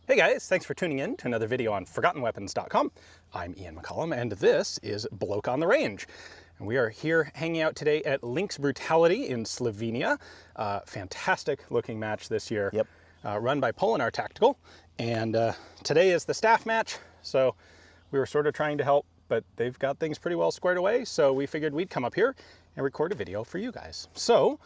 Hey guys, thanks for tuning in to another video on ForgottenWeapons.com. I'm Ian McCollum, and this is Bloke on the Range. And we are here hanging out today at Lynx Brutality in Slovenia. Fantastic looking match this year. Yep. Run by Polinar Tactical. And today is the staff match, so we were sort of trying to help, but they've got things pretty well squared away, so we figured we'd come up here and record a video for you guys. So,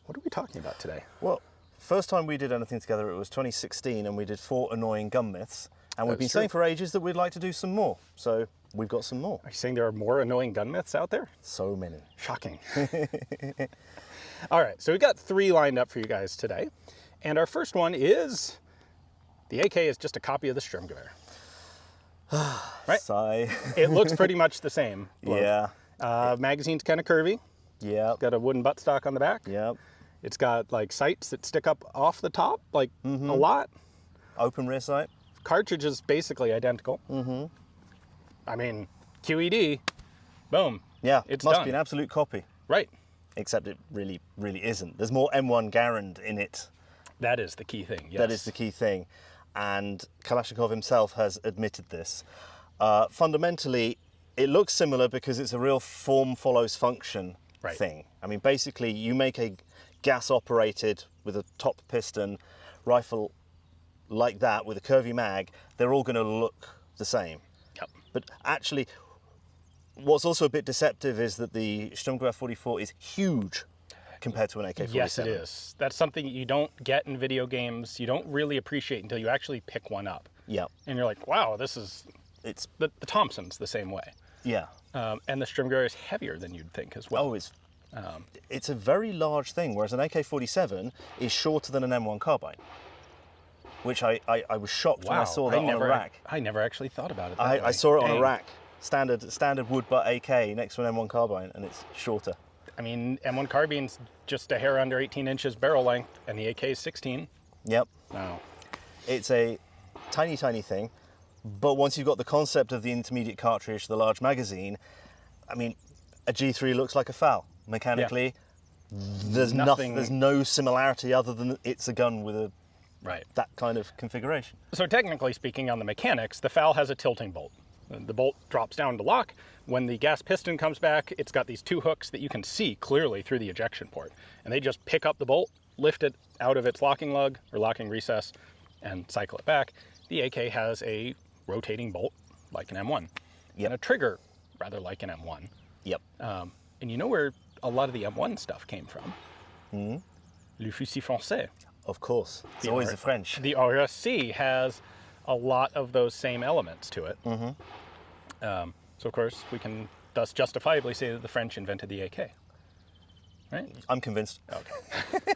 what are we talking about today? Well, first time we did anything together, it was 2016, and we did 4 annoying gun myths. And we've been saying for ages that we'd like to do some more. So we've got some more. Are you saying there are more annoying gun myths out there? So many. Shocking. All right, so we've got 3 lined up for you guys today. And our first one is, the AK is just a copy of the Sturmgewehr. Right? Sigh. It looks pretty much the same. Bloke. Yeah. Magazine's kind of curvy. Yeah. Got a wooden buttstock on the back. Yeah. It's got like sights that stick up off the top, like a lot. Open rear sight. Cartridge is basically identical. I mean, QED, boom. Yeah, it's must done. be an absolute copy. Right. Except it really isn't. There's more M1 Garand in it. That is the key thing, yes. That is the key thing. And Kalashnikov himself has admitted this. Fundamentally, it looks similar because it's a real form follows function thing. I mean, basically, you make a gas-operated with a top piston rifle like that with a curvy mag, they're all going to look the same. Yep. But actually, what's also a bit deceptive is that the Sturmgewehr 44 is huge compared to an AK-47. Yes, it is. That's something you don't get in video games. You don't really appreciate until you actually pick one up. Yeah. And you're like, wow, this is... It's the Thompson's the same way. Yeah. And the Sturmgewehr is heavier than you'd think as well. Oh, it's a very large thing, whereas an AK-47 is shorter than an M1 Carbine, which I was shocked when I saw that on a rack. I never actually thought about it I saw it on a rack, standard wood butt AK next to an M1 Carbine, and it's shorter. I mean, M1 Carbine's just a hair under 18 inches barrel length, and the AK is 16. Yep. Wow. It's a tiny thing, but once you've got the concept of the intermediate cartridge, the large magazine, I mean, a G3 looks like a FAL. Mechanically, there's no similarity other than it's a gun with a that kind of configuration. So technically speaking, on the mechanics, the FAL has a tilting bolt. The bolt drops down to lock. When the gas piston comes back, it's got these 2 hooks that you can see clearly through the ejection port. And they just pick up the bolt, lift it out of its locking lug or locking recess, and cycle it back. The AK has a rotating bolt like an M1. And a trigger rather like an M1. Yep. And you know where a lot of the M1 stuff came from? Le fusil français. Of course. It's always the French. The RSC has a lot of those same elements to it. So of course we can thus justifiably say that the French invented the AK. Right? I'm convinced. Okay.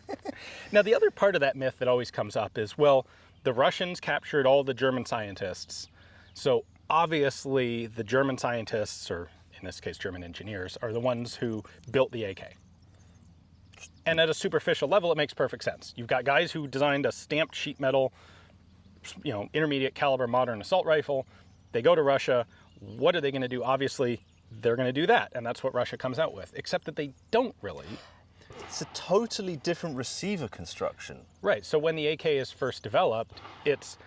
Now the other part of that myth that always comes up is, well, the Russians captured all the German scientists. So obviously the German scientists, or in this case German engineers, are the ones who built the AK. And at a superficial level, it makes perfect sense. You've got guys who designed a stamped sheet metal, intermediate caliber modern assault rifle. They go to Russia. What are they going to do? Obviously, they're going to do that, and that's what Russia comes out with, except that they don't really. It's a totally different receiver construction. Right, so when the AK is first developed, it's...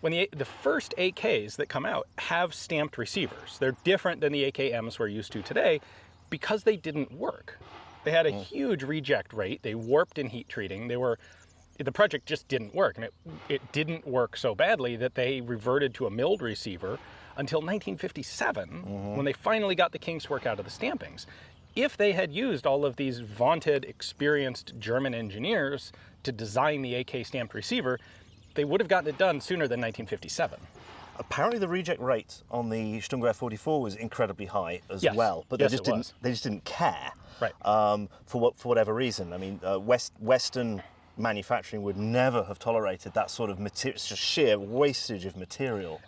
when the first AKs that come out have stamped receivers. They're different than the AKMs we're used to today because they didn't work. They had a huge reject rate. They warped in heat treating. The project just didn't work, and it didn't work so badly that they reverted to a milled receiver until 1957 when they finally got the kinks work out of the stampings. If they had used all of these vaunted, experienced German engineers to design the AK stamped receiver, they would have gotten it done sooner than 1957. Apparently the reject rate on the Sturmgewehr 44 was incredibly high as well, but they just didn't care. Right. For whatever reason. I mean, Western manufacturing would never have tolerated that sort of material. It's just sheer wastage of material.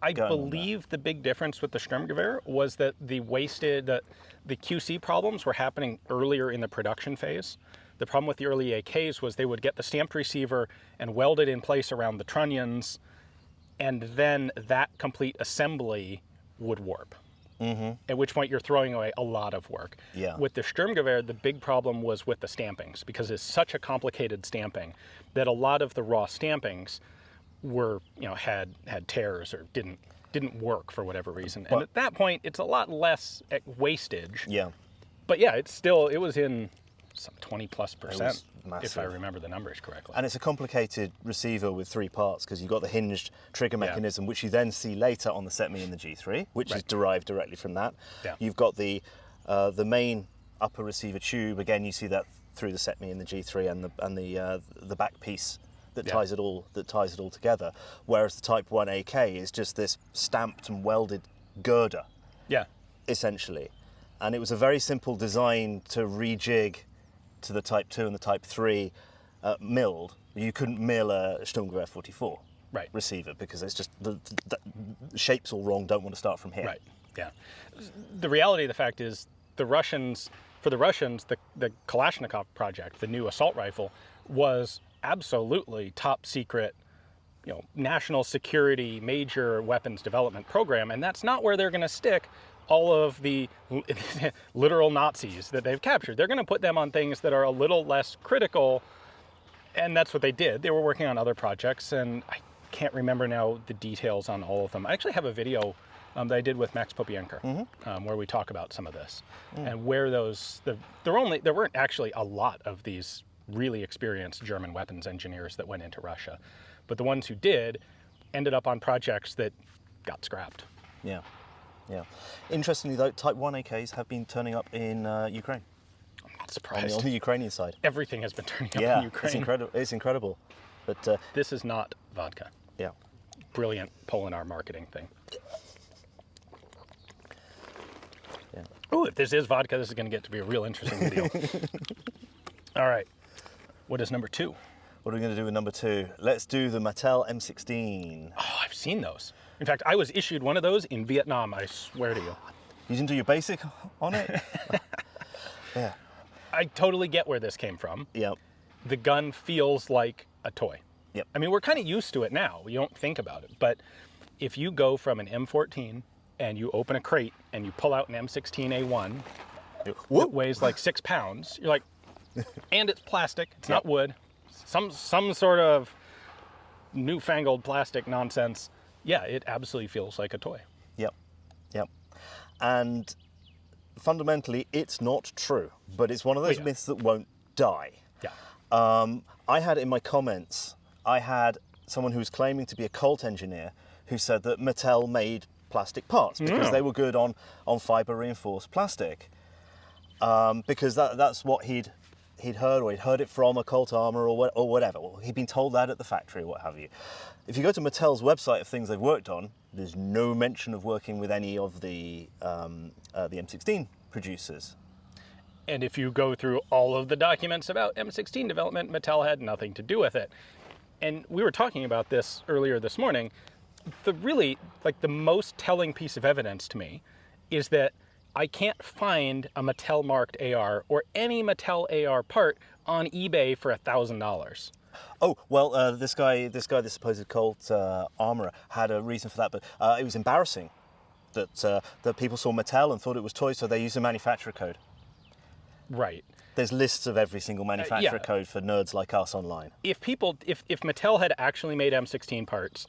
I believe the big difference with the Sturmgewehr was that the QC problems were happening earlier in the production phase. The problem with the early AKs was they would get the stamped receiver and weld it in place around the trunnions, and then that complete assembly would warp. At which point you're throwing away a lot of work. Yeah. With the Sturmgewehr, the big problem was with the stampings, because it's such a complicated stamping that a lot of the raw stampings were, had tears or didn't work for whatever reason. And at that point, it's a lot less wastage. Yeah. But yeah, it was in some 20+%, massive. if I remember the numbers correctly. And it's a complicated receiver with 3 parts because you've got the hinged trigger mechanism, which you then see later on the StMe and the G3, which is derived directly from that. Yeah. You've got the main upper receiver tube. Again, you see that through the StMe and the G3 and the back piece that ties it all together. Whereas the Type 1 AK is just this stamped and welded girder. Yeah. Essentially. And it was a very simple design to rejig to the Type 2 and the Type 3 milled. You couldn't mill a Sturmgewehr 44 receiver because it's just the shape's all wrong, don't want to start from here. Right, yeah. The reality of the fact is for the Russians, the Kalashnikov project, the new assault rifle, was absolutely top secret, national security, major weapons development program, and that's not where they're going to stick all of the literal Nazis that they've captured. They're going to put them on things that are a little less critical, and that's what they did. They were working on other projects, and I can't remember now the details on all of them. I actually have a video that I did with Max Popienko, where we talk about some of this, and where there weren't actually a lot of these really experienced German weapons engineers that went into Russia, but the ones who did ended up on projects that got scrapped. Yeah. Yeah. Interestingly, though, Type 1 AKs have been turning up in Ukraine. I'm not surprised. On the Ukrainian side. Everything has been turning up in Ukraine. It's incredible. It's incredible. But this is not vodka. Yeah. Brilliant Polinar marketing thing. Yeah. Oh, if this is vodka, this is going to get to be a real interesting video. All right. What is number 2? What are we going to do with number 2? Let's do the Mattel M16. Oh, I've seen those. In fact, I was issued one of those in Vietnam, I swear to you. You didn't do your basic on it? Yeah. I totally get where this came from. Yep. The gun feels like a toy. Yep. I mean, we're kind of used to it now. We don't think about it. But if you go from an M14 and you open a crate and you pull out an M16A1 that weighs like 6 pounds, you're like, and it's plastic, it's not wood, some sort of newfangled plastic nonsense. Yeah, it absolutely feels like a toy. Yep, yep. And fundamentally, it's not true, but it's one of those myths that won't die. Yeah. I had in my comments, I had someone who was claiming to be a Colt engineer who said that Mattel made plastic parts because they were good on fiber reinforced plastic. Because that's what he'd heard, or he'd heard it from a Colt armor or whatever. Well, he'd been told that at the factory, what have you. If you go to Mattel's website of things they've worked on, there's no mention of working with any of the M16 producers. And if you go through all of the documents about M16 development, Mattel had nothing to do with it. And we were talking about this earlier this morning. The most telling piece of evidence to me is that I can't find a Mattel marked AR or any Mattel AR part on eBay for $1,000. Oh, well, this guy, the supposed Colt armorer, had a reason for that, but it was embarrassing that people saw Mattel and thought it was toys, so they used a manufacturer code. Right. There's lists of every single manufacturer code for nerds like us online. If Mattel had actually made M16 parts,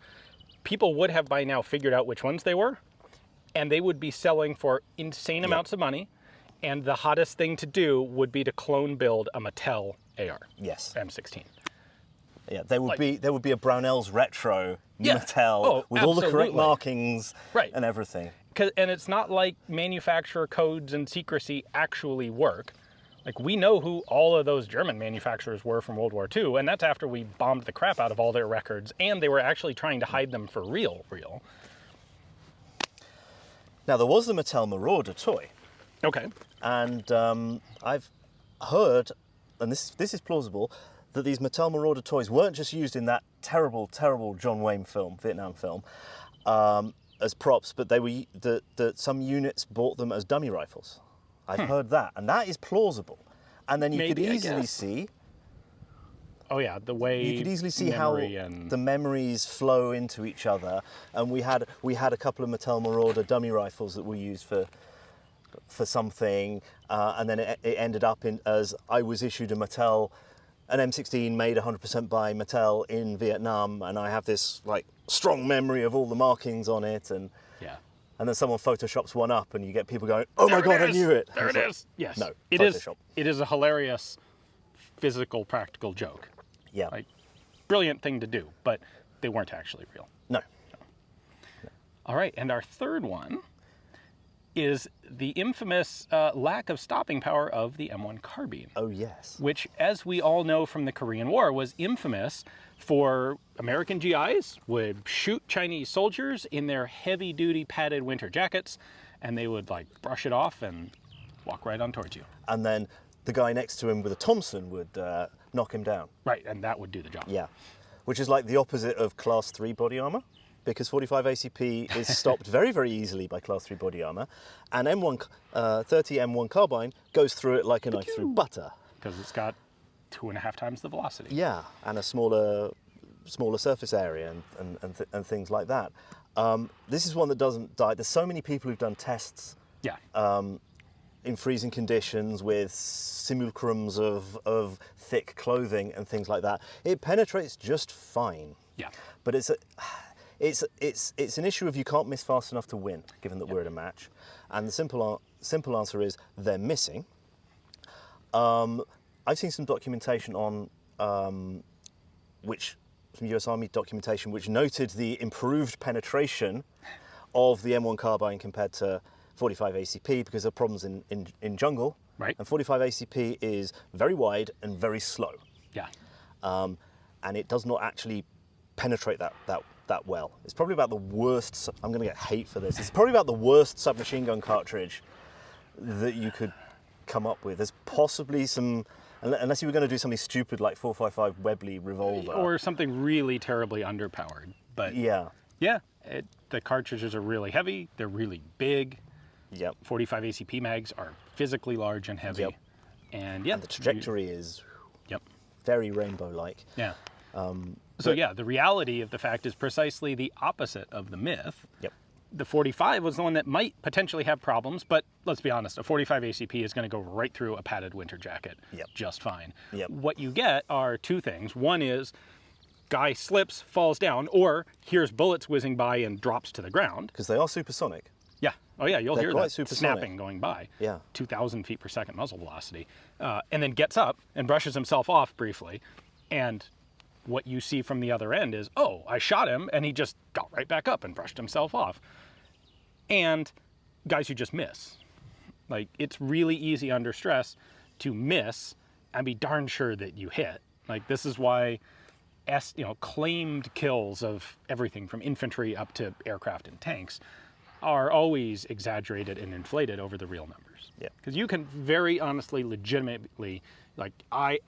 people would have by now figured out which ones they were, and they would be selling for insane amounts of money, and the hottest thing to do would be to clone build a Mattel AR. Yes. M16. Yeah, there would be a Brownell's Retro Mattel with all the correct markings and everything. And it's not like manufacturer codes and secrecy actually work. Like, we know who all of those German manufacturers were from World War II, and that's after we bombed the crap out of all their records, and they were actually trying to hide them for real. Now, there was the Mattel Marauder toy. Okay. And I've heard, and this is plausible, that these Mattel Marauder toys weren't just used in that terrible, terrible John Wayne film, Vietnam film, as props, but that some units bought them as dummy rifles. I've heard that, and that is plausible. And then you could easily see. Oh yeah, the way you could easily see how the memories flow into each other. And we had a couple of Mattel Marauder dummy rifles that were used for something, and then it ended up as I was issued a Mattel an M16 made 100% by Mattel in Vietnam, and I have this like strong memory of all the markings on it, and then someone photoshops one up, and you get people going, "Oh my God, I knew it!" There it is. Yes. No, it Photoshop. It is a hilarious, physical, practical joke. Yeah. Like, brilliant thing to do, but they weren't actually real. No. All right, and our third one is the infamous lack of stopping power of the M1 Carbine. Oh yes. Which, as we all know from the Korean War, was infamous for American GIs would shoot Chinese soldiers in their heavy-duty padded winter jackets, and they would like brush it off and walk right on towards you. And then the guy next to him with a Thompson would knock him down. Right, and that would do the job. Yeah, which is like the opposite of Class 3 body armor, because 45 ACP is stopped very, very easily by Class 3 body armor, and M1 M1 Carbine goes through it like a knife through butter. Because it's got 2.5 times the velocity. Yeah, and a smaller surface area and things like that. This is one that doesn't die. There's so many people who've done tests. Yeah. In freezing conditions with simulacrums of thick clothing and things like that. It penetrates just fine. Yeah. But it's an issue of you can't miss fast enough to win, given that we're in a match. And the simple answer is they're missing. I've seen some documentation on some US Army documentation which noted the improved penetration of the M1 Carbine compared to 45 ACP because of problems in jungle. Right. And 45 ACP is very wide and very slow. Yeah. And it does not actually penetrate that well. It's probably about the worst, I'm going to get hate for this, it's probably about the worst submachine gun cartridge that you could come up with. There's possibly some, unless you were going to do something stupid like 455 Webley revolver. Or something really terribly underpowered. But yeah, the cartridges are really heavy, they're really big. Yep. 45 ACP mags are physically large and heavy. Yep. And the trajectory is very rainbow-like. Yeah. The reality of the fact is precisely the opposite of the myth. Yep. The 45 was the one that might potentially have problems, but let's be honest, a 45 ACP is going to go right through a padded winter jacket just fine. Yep. What you get are two things. One is guy slips, falls down, or hears bullets whizzing by and drops to the ground. Because they are supersonic. Yeah. Oh yeah, you'll hear that supersonic. snapping going by. Yeah. 2,000 feet per second muzzle velocity. And then gets up and brushes himself off briefly. And what you see from the other end is, oh, I shot him, and he just got right back up and brushed himself off. And guys who just miss. Like, it's really easy under stress to miss and be darn sure that you hit. Like, this is why claimed kills of everything from infantry up to aircraft and tanks are always exaggerated and inflated over the real numbers. Yeah. Because you can very honestly, legitimately, like, I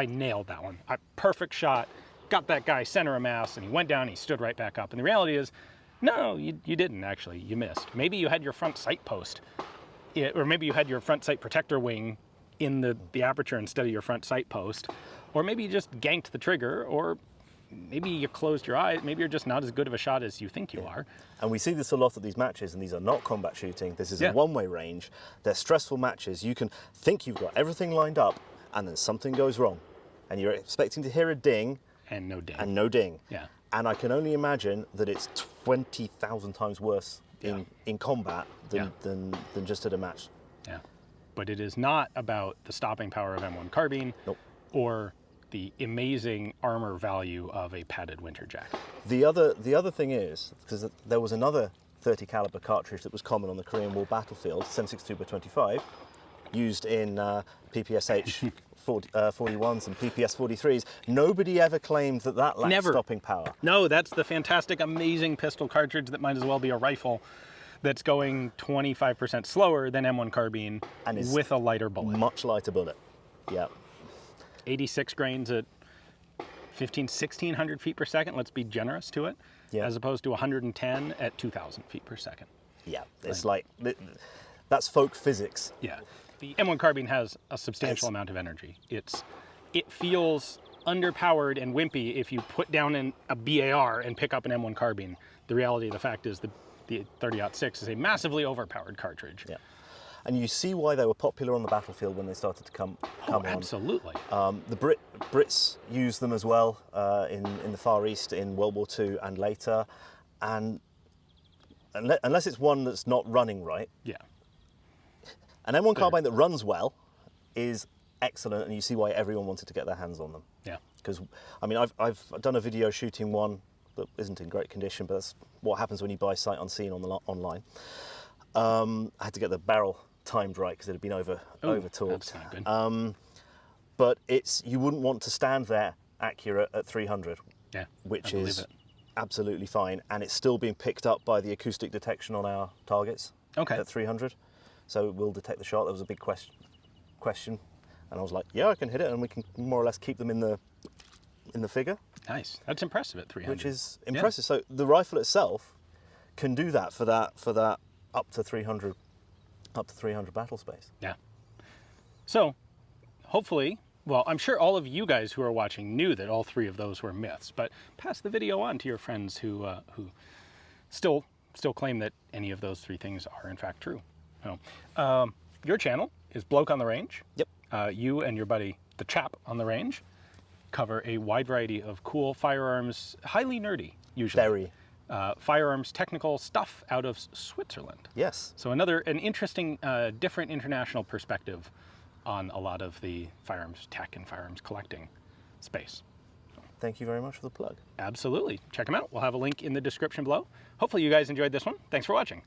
nailed that one. Perfect shot, got that guy center of mass, and he went down, he stood right back up. And the reality is, no, you didn't actually, you missed. Maybe you had your front sight post, or maybe you had your front sight protector wing in the aperture instead of your front sight post, or maybe you just ganked the trigger, or maybe you closed your eyes, maybe you're just not as good of a shot as you think you are. And we see this a lot at these matches, and these are not combat shooting. This is a one-way range. They're stressful matches. You can think you've got everything lined up, and then something goes wrong. And you're expecting to hear a ding. And no ding. And no ding. Yeah. And I can only imagine that it's 20,000 times worse in combat than just at a match. Yeah. But it is not about the stopping power of M1 Carbine or the amazing armor value of a padded winter jacket. The other thing is, because there was another 30 caliber cartridge that was common on the Korean War battlefield, 7.62x25, used in PPSH 41s and PPS 43s. Nobody ever claimed that lacked stopping power. No, that's the fantastic, amazing pistol cartridge that might as well be a rifle that's going 25% slower than M1 Carbine and with a lighter bullet. Much lighter bullet, yeah. 86 grains at 1,600 feet per second, let's be generous to it, as opposed to 110 at 2,000 feet per second. Yeah, it's like, that's folk physics. Yeah. The M1 Carbine has a substantial amount of energy. It feels underpowered and wimpy if you put down a BAR and pick up an M1 Carbine. The reality of the fact is the 30-06 is a massively overpowered cartridge. Yeah. And you see why they were popular on the battlefield when they started to come on. Absolutely. Brits use them as well in the Far East in World War II and later, and unless it's one that's not running right, yeah, an M1 Carbine that runs well is excellent, and you see why everyone wanted to get their hands on them. Yeah. Because, I mean, I've done a video shooting one that isn't in great condition, but that's what happens when you buy sight unseen online. I had to get the barrel timed right because it had been over torqued. That's not good. But you wouldn't want to stand there accurate at 300, yeah, which is absolutely fine, and it's still being picked up by the acoustic detection on our targets at 300. So it will detect the shot. There was a big question, and I was like, yeah, I can hit it, and we can more or less keep them in the figure. Nice. That's impressive at 300. Which is impressive. Yeah. So the rifle itself can do that for that up to 300 battle space. Yeah. So hopefully, well, I'm sure all of you guys who are watching knew that all three of those were myths, but pass the video on to your friends who still claim that any of those three things are in fact true. So, your channel is Bloke on the Range. Yep. You and your buddy, the Chap on the Range, cover a wide variety of cool firearms, highly nerdy, usually. Very. Firearms technical stuff out of Switzerland. Yes. So an interesting, different international perspective on a lot of the firearms tech and firearms collecting space. Thank you very much for the plug. Absolutely. Check them out. We'll have a link in the description below. Hopefully you guys enjoyed this one. Thanks for watching.